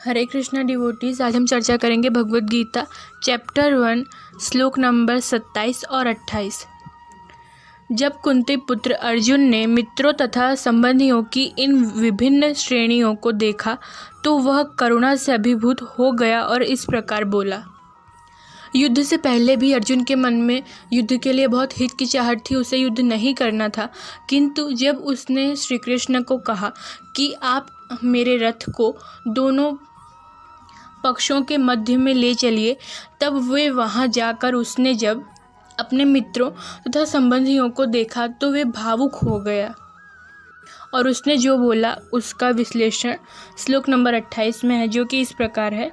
हरे Krishna devotees, आज हम चर्चा करेंगे भगवद गीता चैप्टर 1 श्लोक नंबर 27 और 28। जब कुंती पुत्र अर्जुन ने मित्रों तथा संबंधियों की इन विभिन्न श्रेणियों को देखा तो वह करुणा से अभिभूत हो गया और इस प्रकार बोला। युद्ध से पहले भी अर्जुन के मन में युद्ध के लिए बहुत हिचकिचाहट थी, उसे युद्ध नहीं करना था। किंतु जब उसने श्री कृष्ण को कहा कि आप मेरे रथ को दोनों पक्षों के मध्य में ले चलिए, तब वे वहां जाकर उसने जब अपने मित्रों तथा संबंधियों को देखा तो वे भावुक हो गया और उसने जो बोला उसका विश्लेषण श्लोक नंबर 28 में है, जो कि इस प्रकार है।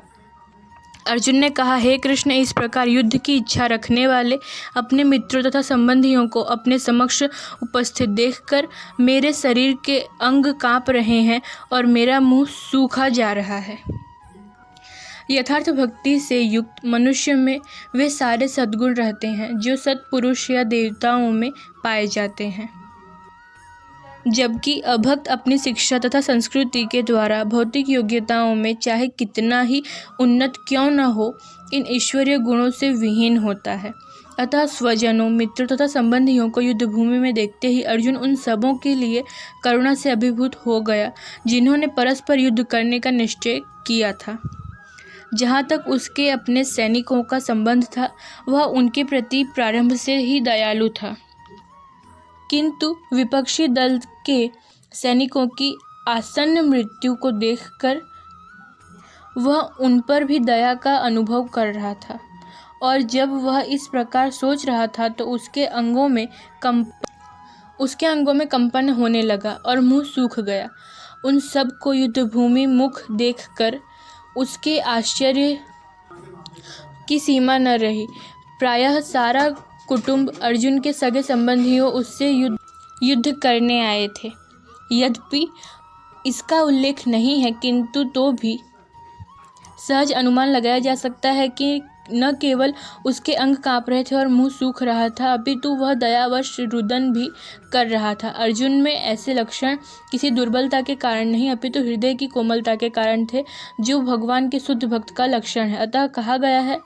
अर्जुन ने कहा, हे कृष्ण, इस प्रकार युद्ध की इच्छा रखने वाले अपने मित्रों तथा संबंधियों को अपने समक्ष उपस्थित देखकर मेरे शरीर के अंग कांप रहे हैं और मेरा मुंह सूखा जा रहा है। यथार्थ भक्ति से युक्त मनुष्य में वे सारे सद्गुण रहते हैं जो सत्पुरुष या देवताओं में पाए जाते हैं, जबकि अभक्त अपनी शिक्षा तथा संस्कृति के द्वारा भौतिक योग्यताओं में चाहे कितना ही उन्नत क्यों न हो, इन ईश्वरीय गुणों से विहीन होता है। अतः स्वजनों, मित्रों तथा संबंधियों को युद्धभूमि में देखते ही अर्जुन उन सबों के लिए करुणा से अभिभूत हो गया जिन्होंने परस्पर युद्ध करने का निश्चय किया था। जहाँ तक उसके अपने सैनिकों का संबंध था, वह उनके प्रति प्रारंभ से ही दयालु था, किंतु विपक्षी दल के सैनिकों की आसन्न मृत्यु को देखकर वह उन पर भी दया का अनुभव कर रहा था। और जब वह इस प्रकार सोच रहा था तो उसके अंगों में कंपन होने लगा और मुंह सूख गया। उन सब को युद्धभूमि मुख देखकर उसके आश्चर्य की सीमा न रही। प्रायः सारा कुटुंब अर्जुन के सगे संबंधियों उससे युद्ध करने आए थे। यद्यपि इसका उल्लेख नहीं है, किंतु तो भी सहज अनुमान लगाया जा सकता है कि न केवल उसके अंग कांप रहे थे और मुंह सूख रहा था, अपितु वह दयावश रुदन भी कर रहा था। अर्जुन में ऐसे लक्षण किसी दुर्बलता के कारण नहीं, अपितु हृदय की कोमलता के कारण थे, जो भगवान के शुद्ध भक्त का लक्षण है। अतः कहा गया है,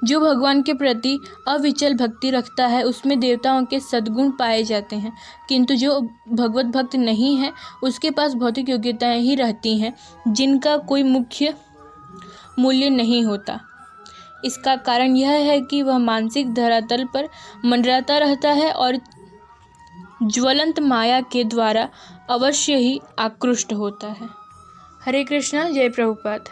जो भगवान के प्रति अविचल भक्ति रखता है उसमें देवताओं के सद्गुण पाए जाते हैं, किंतु जो भगवत भक्त नहीं है उसके पास भौतिक योग्यताएं ही रहती हैं जिनका कोई मुख्य मूल्य नहीं होता। इसका कारण यह है कि वह मानसिक धरातल पर मंडराता रहता है और ज्वलंत माया के द्वारा अवश्य ही आकृष्ट होता है। हरे कृष्णा, जय प्रभुपाद।